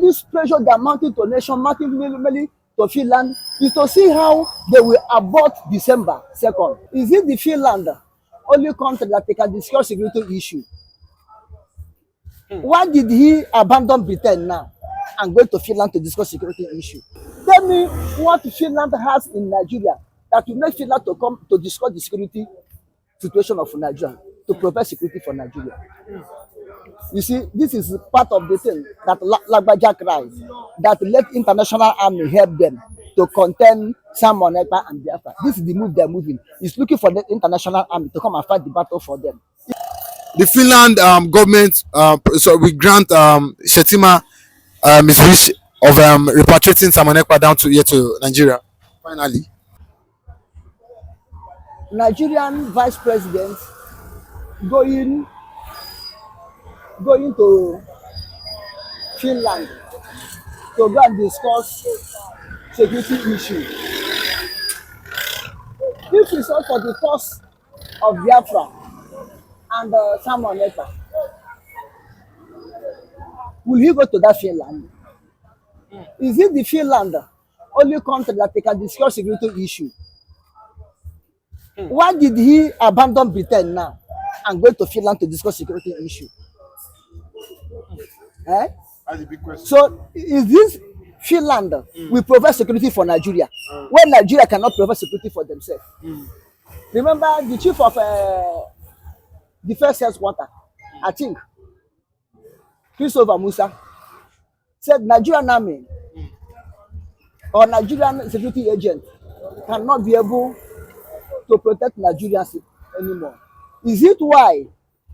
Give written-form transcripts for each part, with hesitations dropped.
this pressure that mounted to nation, mounting mainly to Finland, is to see how they will abort December 2nd. Is it the Finland only country that they can discuss security issue? Why did he abandon Britain now and go to Finland to discuss security issue? Tell me what Finland has in Nigeria that will make Finland to come to discuss the security situation of Nigeria, to provide security for Nigeria. You see, this is part of the thing that Lagbaja cries, that let international army help them to contain Simon Ekpa and Biafra. This is the move they're moving. It's looking for the international army to come and fight the battle for them. The Finland government, so we grant Shettima his wish of repatriating Simon Ekpa down to here to Nigeria. Finally, Nigerian vice president going to Finland to go and discuss security issue. This is all for the cause of Biafra and Simon Ekpa. Will he go to that Finland? Is it the Finland only country that they can discuss security issue? Why did he abandon Britain now and go to Finland to discuss security issue? that's a big question. So is this Finland will provide security for Nigeria when Nigeria cannot provide security for themselves? Remember the chief of defense headquarters, I think, Christopher Musa, said Nigerian army or Nigerian security agent cannot be able to protect Nigerians anymore. Is it why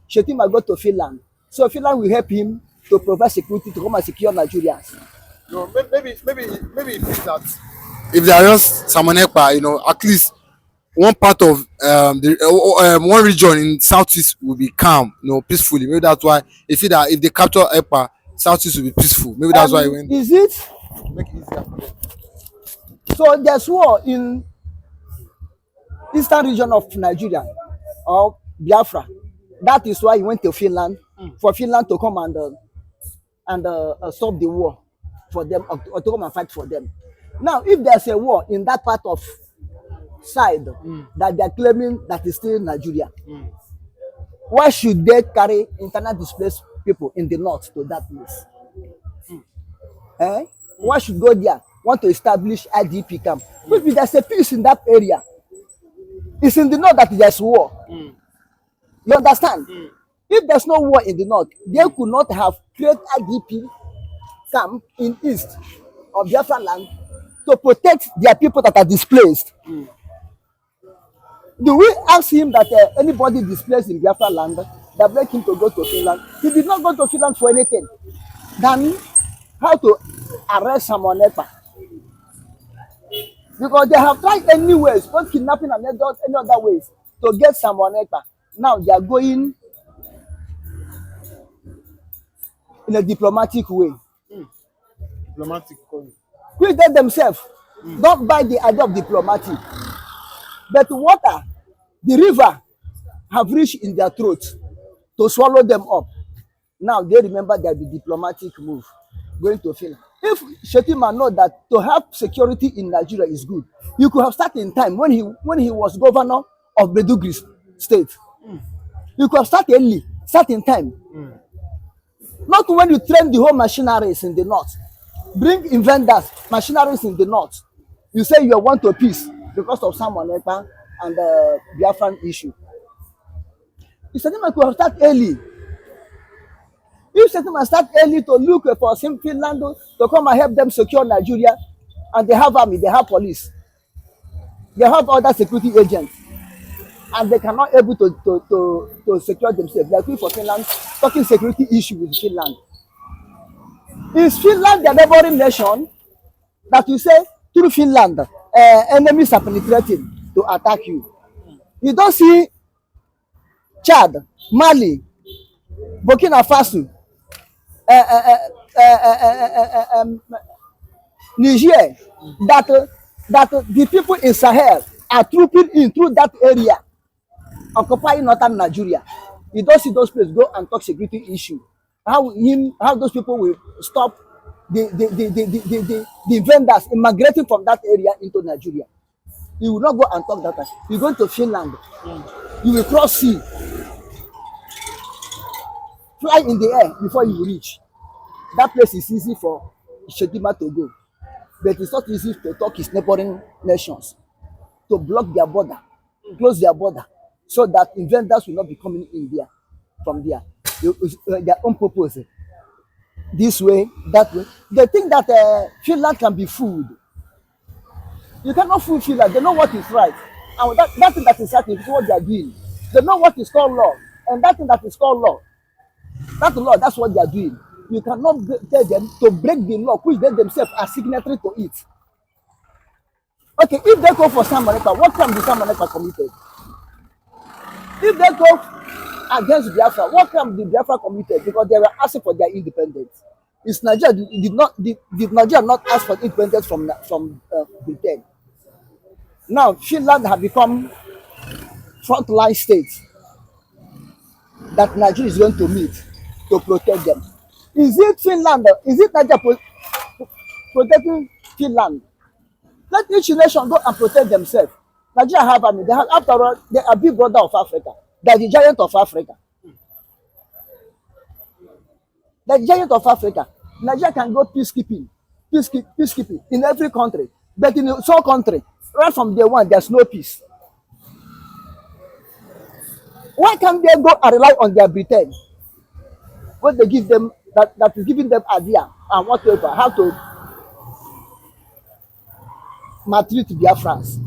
Shettima go to Finland? So Finland will help him to provide security to come and secure Nigerians. No, maybe it is that if they arrest Simon Ekpa, at least one part of one region in Southeast will be calm, peacefully. Maybe that's why they feel that if they capture Ekpa, Southeast will be peaceful. Maybe that's why he went. Is it? Make it easier for them. So there's war in eastern region of Nigeria or Biafra. That is why he went to Finland, for Finland to come and stop the war for them, or to come and fight for them. Now, if there's a war in that part of side that they're claiming that is still Nigeria, why should they carry internal displaced people in the north to that place? Why should go there? Want to establish IDP camp? Maybe there's a peace in that area. It's in the north that there's war. You understand? If there's no war in the north, they could not have created IDP camp in east of Biafra land to protect their people that are displaced. Do we ask him that anybody displaced in Biafra land that make him to go to Finland? He did not go to Finland for anything than how to arrest Simon Ekpa. Because they have tried any ways, both kidnapping and any other ways, to get Simon Ekpa. Now they are going in a diplomatic way. Diplomatic calling. Which they themselves don't buy the idea of diplomatic. But water, the river, have reached in their throats to swallow them up. Now they remember that the diplomatic move going to Finland. If Shettima know that to have security in Nigeria is good, you could have started in time when he was governor of Maiduguri state. You could have started early, start in time. Not when you train the whole machineries in the north, bring inventors, machineries in the north. You say you want to peace because of Simon Ekpa and the Biafran issue. If Shettima could have started early, if Shettima start early to look for Finland to come and help them secure Nigeria, and they have army, they have police, they have other security agents, and they cannot able to secure themselves. They are going for Finland, talking security issue with Finland. Is Finland the neighboring nation that you say through Finland enemies are penetrating to attack you? You don't see Chad, Mali, Burkina Faso, Niger, that the people in Sahel are trooping in through that area, occupying northern Nigeria. You don't see those places go and talk security issue. How those people will stop the vendors immigrating from that area into Nigeria. You will not go and talk that. You go to Finland, you will cross sea, fly in the air before you reach. That place is easy for Shettima to go, but it's not easy to talk his neighboring nations to block their border, close their border, so that inventors will not be coming in there from there. Their own purpose. This way, that way. They think that Finland can be fooled. You cannot fool Finland. They know what is right. And that thing that is right is what they are doing. They know what is called law. And that thing that is called law, that law, that's what they are doing. You cannot tell them to break the law, which they themselves are signatory to it. Okay, if they go for Samaneka, what crime did Samaneka committed? If they go against Biafra, what crime did Biafra committed? Because they were asking for their independence. Is Nigeria did Nigeria not ask for independence from Britain? Now Finland have become frontline states that Nigeria is going to meet to protect them. Is it Finland? Is it Nigeria protecting Finland? Let each nation go and protect themselves. Nigeria have army. They have, after all, they are big brother of Africa. They are the giant of Africa. The giant of Africa. Nigeria can go peacekeeping in every country. But in some country, right from day one, there's no peace. Why can't they go and rely on their Britain? What they give them, that is giving them idea and whatever, how to maltreat Biafrans.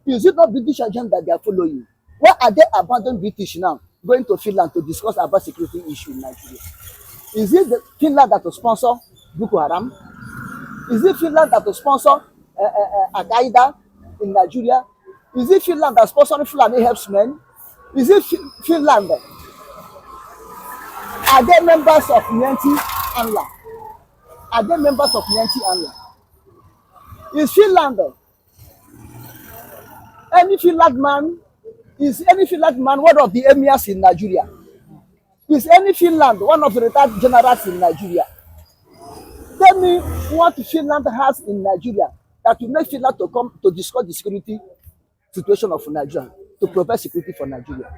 Is it not British agenda they are following? Why are they abandoning British now, going to Finland to discuss about security issue in Nigeria? Is it the Finland that will sponsor Boko Haram? Is it Finland that will sponsor Al-Qaeda in Nigeria? Is it Finland that sponsoring Fulani herdsmen? Is it Finland? Are they members of Nyanti Anla? Are they members of Nyanti Anla? Is Finland any Finland man? Is any Finland man one of the emirs in Nigeria? Is any Finland one of the retired generals in Nigeria? Tell me what Finland has in Nigeria that will make Finland to come to discuss the security situation of Nigeria, to provide security for Nigeria.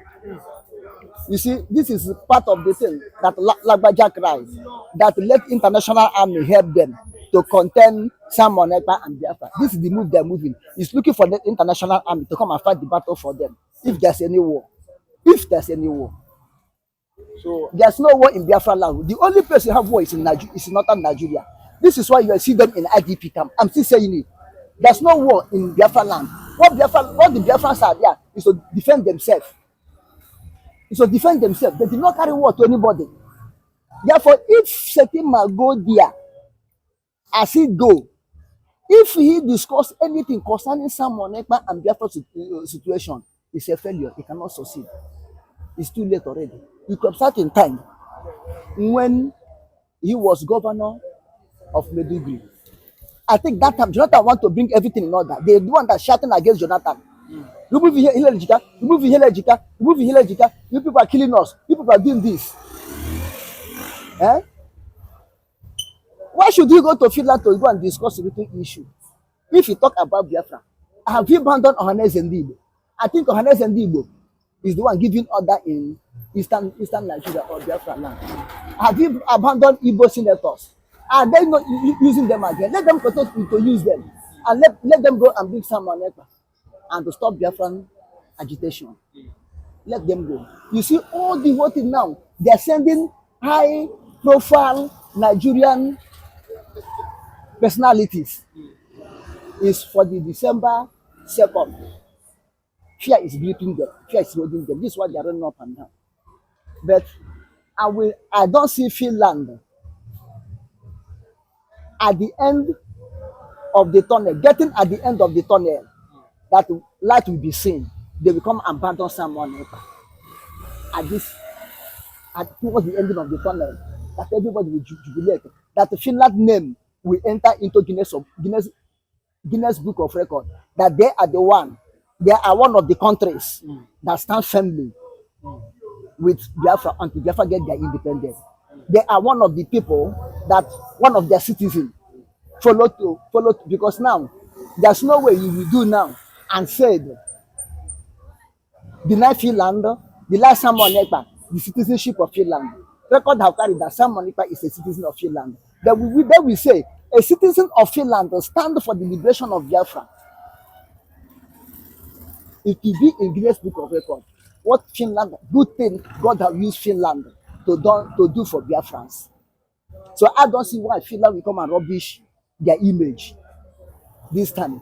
You see, this is part of the thing that Lagbaja cries, that let international army help them to contain Simon Ekpa and Biafra. This is the move they're moving. It's looking for the international army to come and fight the battle for them, if there's any war. If there's any war. So there's no war in Biafra land. The only place you have war is in Nigeria, is in northern Nigeria. This is why you see them in IDP camp. I'm still saying it. There's no war in Biafra land. What the Biafrans are there is to defend themselves. It's to defend themselves. They did not carry war to anybody. Therefore, if Shettima go there, as he go, if he discuss anything concerning Simon Ekpa and Biafra situation, it's a failure. He cannot succeed. It's too late already. You could start in time when he was governor of Meduguri. I think that time Jonathan want to bring everything in order. They're the one that shouting against Jonathan. Remove Hilejika, remove Hilejika, remove Hilejika. You people are killing us. You people are doing this. Eh? Why should you go to Finland to go and discuss security issue? If you talk about Biafra, have you abandoned Ohanes Ndibo? I think Ohanes Ndibo is the one giving order in eastern Nigeria or Biafra land. Have you abandoned Igbo senators? Are they not using them again? Let them continue to use them, and let them go and bring someone Ekpa and to stop Biafran agitation. Let them go. You see, all the whole thing now, they are sending high-profile Nigerian personalities. Is for the December 2nd. Fear is gripping them. Fear is holding them. This is why they are running up and down. But I don't see Finland at the end of the tunnel, getting at the end of the tunnel, that light will be seen. They will come and abandon someone towards the ending of the tunnel, that everybody will jubilate, that the Finland name will enter into Guinness Book of Record, that they are one of the countries that stand firmly with Biafra until Biafra get their independence. They are one of the people that one of their citizens follow because now there's no way you will do now and said deny Finland the last Simon Ekpa the citizenship of Finland. Record have carried that Simon Ekpa is a citizen of Finland. Then we say a citizen of Finland stand for the liberation of Biafra. It will be in Guinness Book of Record. What Finland, good thing God have used Finland to do for Biafrans. So I don't see why Finland will come and rubbish their image this time.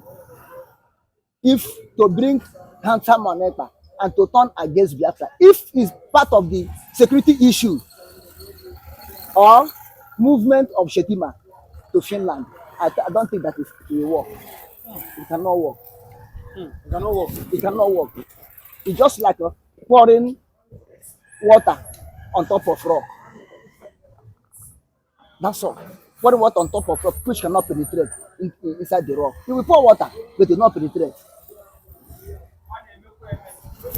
If to bring handsome Ekpa and to turn against Biafra, if it's part of the security issue or movement of Shettima to Finland, I don't think that it will work. It cannot work. It cannot work. It cannot work. It's just like pouring water on top of rock. That's all. Pouring water on top of rock, which cannot penetrate inside the rock. You will pour water, but it will not penetrate.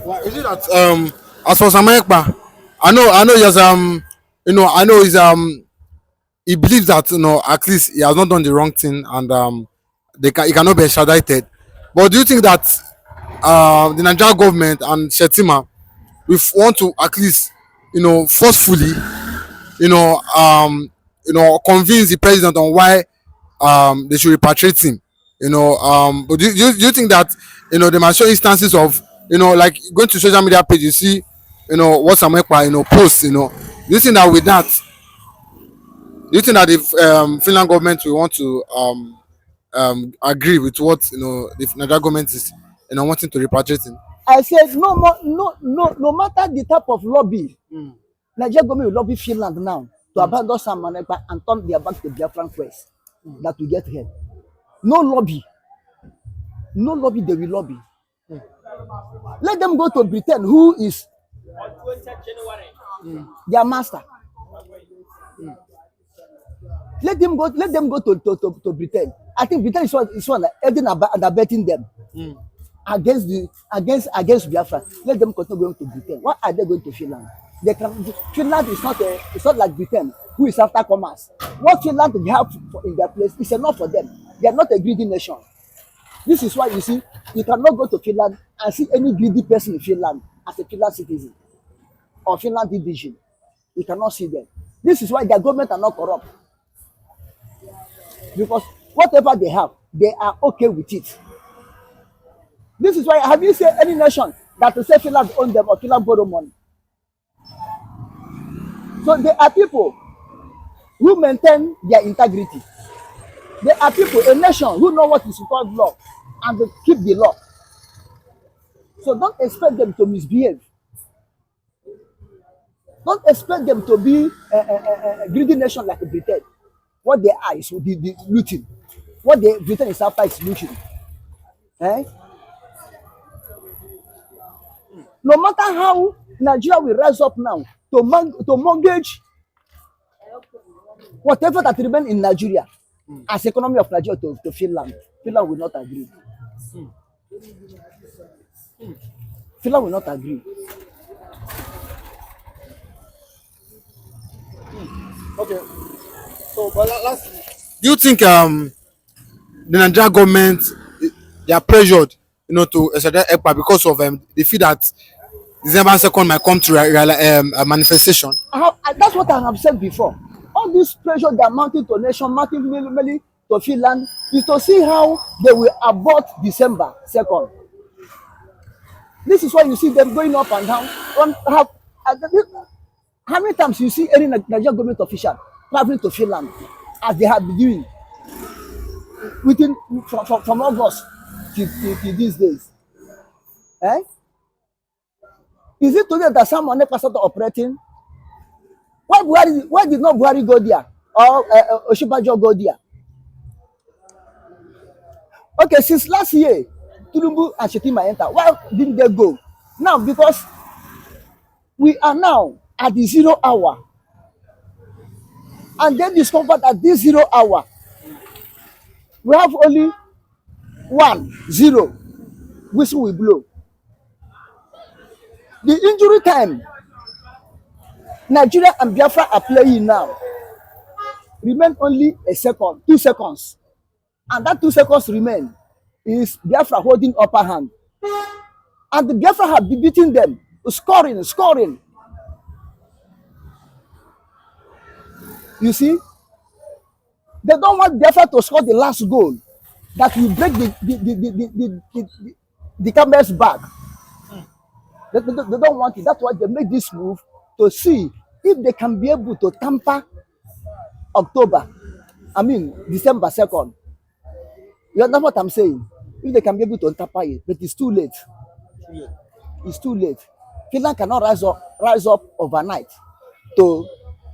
Well, is it that as for Ekpa, I know he has I know he believes that at least he has not done the wrong thing and he cannot be extradited. But do you think that the Nigerian government and Shettima we want to at least forcefully convince the president on why they should repatriate him? But do you think that they might show instances of like going to social media page you see what Ekpa posts do you think that with that do you think that if Finland government will want to agree with what the Nigerian government is wanting to repatriate him? I said no matter the type of lobby, Nigerian government will lobby Finland now to abandon Simon Ekpa and turn their back to Biafran quest that we get here. No lobby they will lobby. Let them go to Britain, who is their master. Let them go to Britain. I think Britain is one aiding and abetting them against Biafra. Let them continue going to Britain. Why are they going to Finland? Finland is not like Britain, who is after commerce. What Finland have in their place is enough for them. They are not a greedy nation. This is why you see you cannot go to Finland and see any greedy person in Finland as a Finland citizen or Finland division. You cannot see them. This is why their government are not corrupt. Because whatever they have, they are okay with it. This is why, have you seen any nation that will say Finland own them or Finland borrow money? So there are people who maintain their integrity. There are people, a nation who know what is called law and they keep the law. So don't expect them to misbehave. Don't expect them to be a greedy nation like Britain. What they are is the looting. What Britain is after is looting. Eh? No matter how Nigeria will rise up now to mortgage whatever that remains in Nigeria as economy of Nigeria to Finland, Finland will not agree. Finland will not agree. Okay. So, but last, do you think the Nigerian government they are pressured, to extradite Ekpa because of the fear that December 2nd might come to a manifestation? That's what I have said before. All this pressure they are mounting to nation, mounting mainly to Finland, is to see how they will abort December 2nd. This is why you see them going up and down. How many times you see any Nigerian government official traveling to Finland as they have been doing from August to these days? Eh? Is it today that someone never started operating? Why did not Buhari go there or Oshibajo go there? Okay, since last year, Tinubu and Shettima enter. Why didn't they go? Now, because we are now at the 0 hour. And they discovered at this 0 hour, we have only 1-0 whistle will blow. The injury time Nigeria and Biafra are playing now remain only a second, 2 seconds. And that 2 seconds remain is Biafra holding upper hand. And the Biafra have been beating them, scoring. You see, they don't want Biafra to score the last goal that will break the camel's back. They don't want it. That's why they make this move to see if they can be able to tamper December 2nd. You understand what I'm saying? If they can be able to tamper it, but it's too late. It's too late. Finland cannot rise up overnight to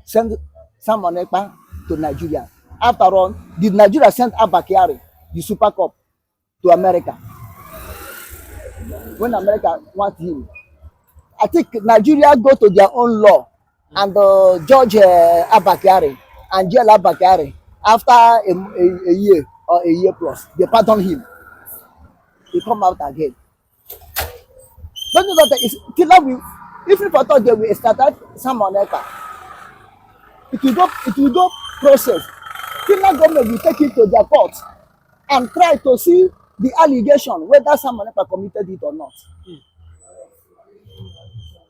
send someone Ekpa to Nigeria. After all, did Nigeria send Abakari, the Super Cup, to America? When America wants him, I think Nigeria go to their own law and judge Abakari and jail Abakari after a year or a year plus. They pardon him. He come out again. Don't you know that it's Finland? If we thought they will start someone Ekpa, it will go process. Finland government will take it to their court and try to see the allegation whether someone Ekpa committed it or not.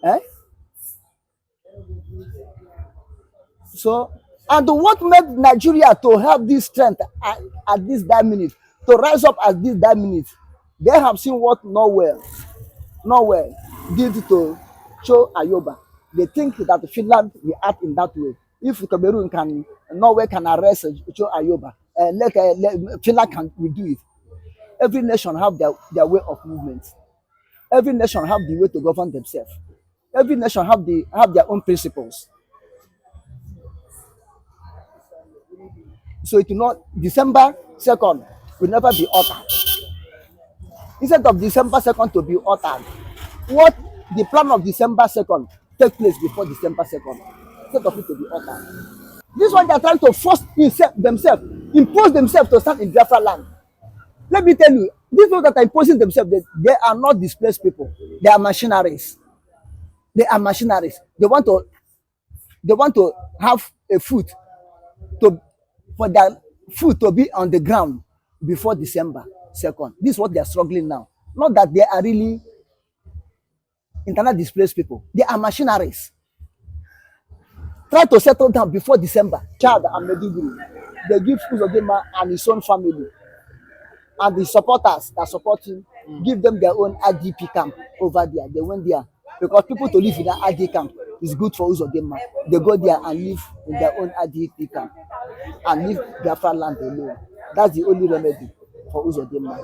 Eh? So, and what made Nigeria to have this strength at this that minute, to rise up at this that minute? They have seen what Norway did to Cho Ayoba. They think that Finland will act in that way. If Norway can arrest Cho Ayoba, Finland will do it. Every nation have their way of movement. Every nation have the way to govern themselves. Every nation have their own principles. So it will not, December 2nd will never be altered. Instead of December 2nd to be altered, what the plan of December 2nd take place before December 2nd, instead of it to be altered. This one they are trying to force themselves, impose themselves to stand in Biafra land. Let me tell you, these people that are imposing themselves, they are not displaced people. They are machineries. They are machineries. They want to have a foot for their foot to be on the ground before December 2nd. This is what they are struggling now. Not that they are really internal displaced people. They are machineries. Try to settle down before December. Chad and Meduguri. They give Uzodema and his own family and the supporters that support him, give them their own IDP camp over there. They went there because people to live in an IDP camp is good for Uzodema. They go there and live in their own IDP camp and leave Biafra land alone. That's the only remedy for Uzodema,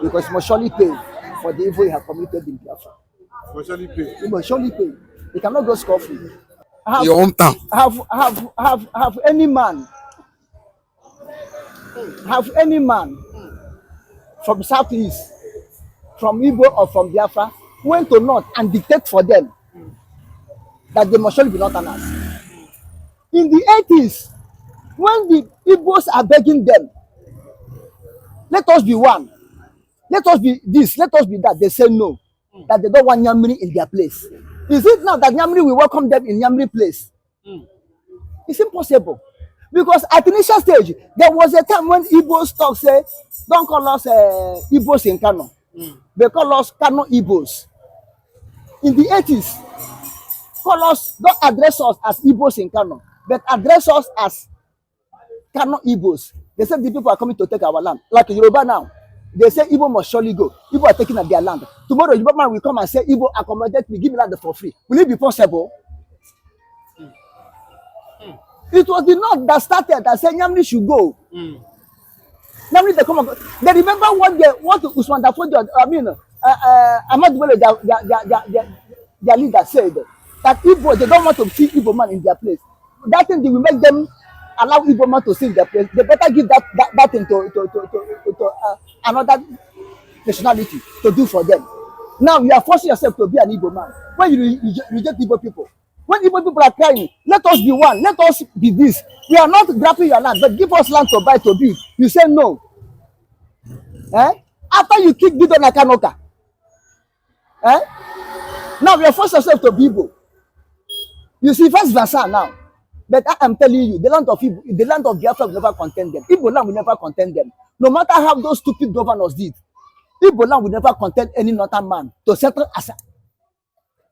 because he must surely pay for the evil he has committed in Biafra. He must surely pay. He cannot go scot-free. Your hometown. Have any man from Southeast, from Igbo or from Biafra, went to North and dictate for them that they must surely be Northerners. In the 80s, when the Igbos are begging them, let us be one, let us be this, let us be that, they say no, that they don't want Nyamiri in their place. Is it now that Nyamiri will welcome them in Nyamiri place? It's impossible. Because at initial stage, there was a time when Igbos talk, say, don't call us Igbos in Kano. They call us Kano Igbos. In the 80s, don't address us as Igbos in Kano, but address us as Kano Igbos. They said the people are coming to take our land. Like Yoruba now, they say Igbo must surely go. Igbo are taking their land. Tomorrow, Yoruba man will come and say, Igbo accommodate me, give me land for free. Will it be possible? It was the North that started that said Nyamri should go. Nyamri, they come and go. They remember what Usman Dafodio, Ahmad Bello, their leader said, that Igbo, they don't want to see Igbo man in their place. That thing, they will make them allow Igbo man to see in their place. They better give that thing to another nationality to do for them. Now you are forcing yourself to be an Igbo man. When you reject Igbo people, when Igbo people are crying, let us be one, let us be this. We are not grabbing your land, but give us land to buy, to build. You say no. After you kick Gideon Akanoka, now you are forcing yourself to be Igbo. You see, vice versa now. But I am telling you, the land of Igbo, the land of Biafra will never contain them. Igbo land will never contain them. No matter how those stupid governors did, Igbo land will never contain any northern man to settle as a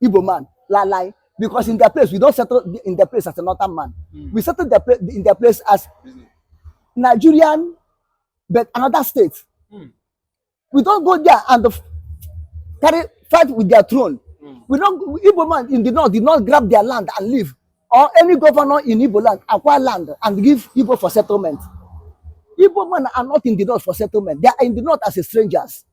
Igbo man. Lie. Because in their place, we don't settle in their place as a northern man. We settle in their place as Nigerian, but another state. We don't go there and fight with their throne. We don't. Igbo man in the north did not grab their land and leave, or any governor in Igbo land acquire land and give Igbo for settlement. Igbo men are not in the north for settlement. They are in the north as strangers.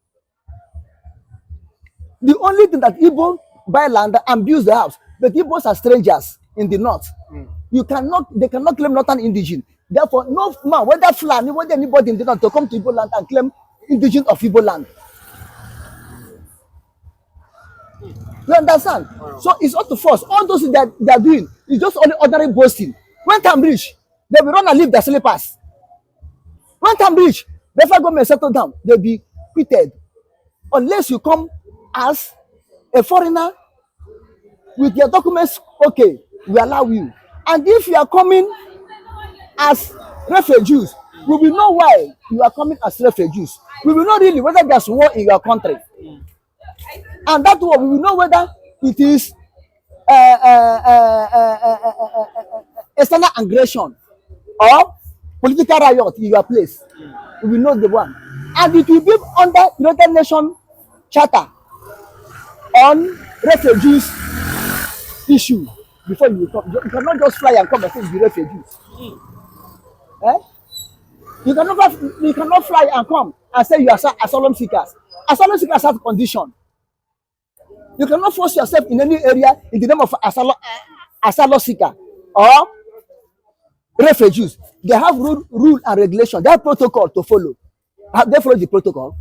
The only thing that Igbo buy land and build the house, but Igbos are strangers in the north. They cannot claim northern indigenous. Therefore, no man, whether Fulani, whether anybody in the north, to come to Igbo land and claim indigenous of Igbo land. You understand? So it's up to force. All those that they are doing is just only ordinary boasting. When time reach, they will run and leave their slippers. When time reach, the federal government settle down, they'll be quitted. Unless you come as a foreigner with your documents, okay, we allow you. And if you are coming as refugees, we will know why you are coming as refugees. We will know really whether there's war in your country. And that war, we will know whether it is external aggression or political riot in your place. We will know the one. And it will be under United Nations Charter on refugees issue before you come. You cannot just fly and come and say you be refugees. You cannot fly and come and say you are asylum seekers. Asylum seekers have condition. You cannot force yourself in any area in the name of asylum seeker or refugees. They have rule and regulation. They have protocol to follow. Have they followed the protocol?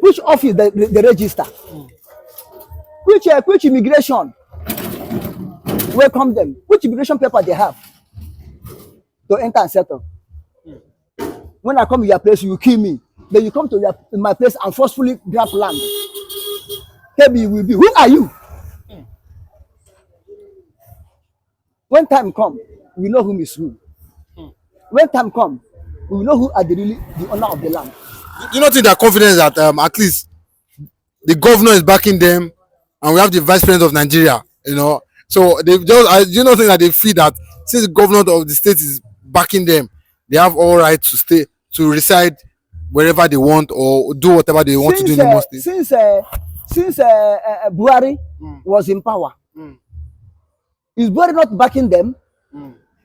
Which office they register? Which immigration welcome them? Which immigration paper they have to enter and settle? When I come to your place, you kill me. Then you come to my place and forcefully grab land. Tell me, you will be. Who are you? When time comes, we know whom is who. When time comes, we will know who are the owner of the land. Do you not think they're confident that at least the governor is backing them, and we have the vice president of Nigeria? You know, so they just. Do you not think that they feel that since the governor of the state is backing them, they have all right to reside wherever they want or do whatever they want to do in the most state? Since Buhari was in power, is Buhari not backing them?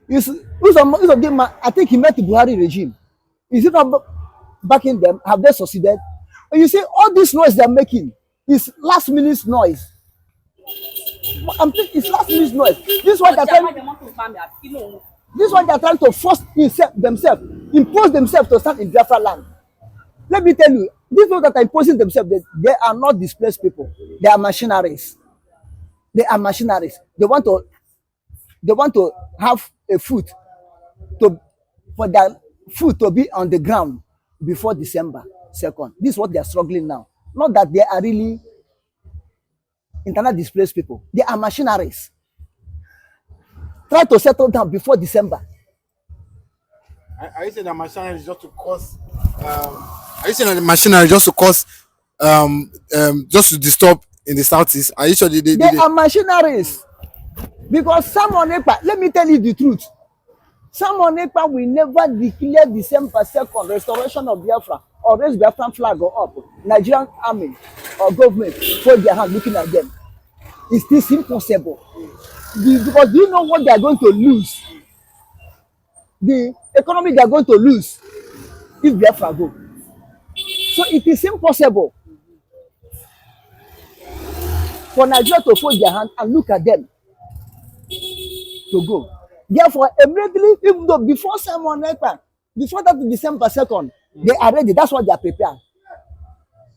Who's of them? I think he met the Buhari regime. Is it not backing them? Have they succeeded? And you see, all this noise they're making is last minute noise. It's last minute noise. This is what they're trying to force themselves, impose themselves to stand in Biafra land. Let me tell you, these people that are imposing themselves, they are not displaced people. They are machineries. They are machineries. They want to have a foot for their foot to be on the ground before December 2nd. This is what they are struggling now. Not that they are really internal displaced people. They are machineries. Try to settle down before December. Are you saying that machinery is just to cause? Are you saying that the machinery just to cause? Just to disturb in the southeast? Are you sure they are machineries? Because someone Ekpa, let me tell you the truth. Someone Ekpa will never declare December 2nd restoration of Biafra or raise Biafran flag or up. Nigerian army or government hold their hand looking at them. It's this impossible. Because do you know what they are going to lose? The economy they are going to lose if Biafra go. So it is impossible for Nigeria to fold their hand and look at them to go. Therefore, immediately, even though before Simon Ekpa, before that December 2nd, they are ready. That's what they are prepared.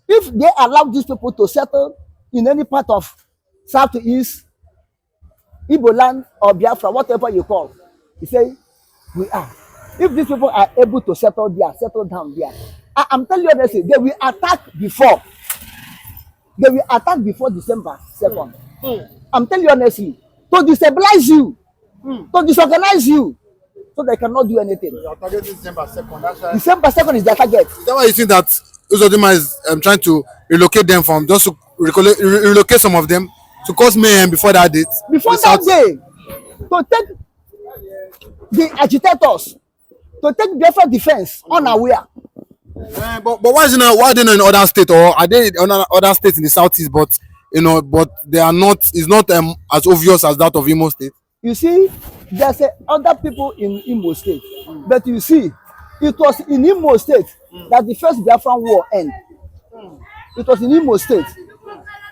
If they allow these people to settle in any part of Southeast, Igbo land or Biafra, whatever you call, you say, we are. If these people are able to settle down there, I'm telling you honestly, they will attack before. They will attack before December 2nd. I'm telling you honestly, to destabilize you, to disorganize you, so they cannot do anything. You are targeting December 2nd. That's why. December 2nd is their target. Is that why you think that Uzodinma is trying to relocate them from just to relocate some of them to cause mayhem before that date? Before that day, to take the agitators, to take different defense unaware. But why is it not? Why are they not in other states, or are they in other states in the southeast? But but they are not. It's not as obvious as that of Imo State. You see, there's other people in Imo State, but you see, it was in Imo State that the first Biafran war ended. It was in Imo State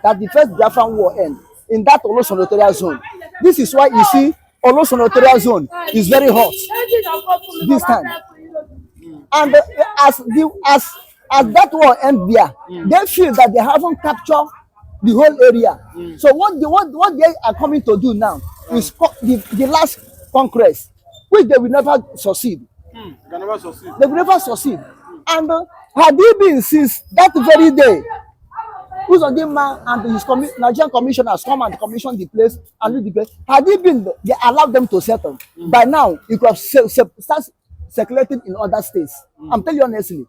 that the first Biafran war ended, in that Olosun Notorial zone. This is why you see Olosun Notorial zone is very hot this time. And as that war ends there, they feel that they haven't captured the whole area. So what they are coming to do now is the last conquest, which they will never succeed. They can never succeed. They will never succeed. And had it been since that very day, Uzodinma and his Nigerian commissioners come and commission the place and leave the place, had it been they allowed them to settle, by now it could have started circulating in other states. I'm telling you honestly.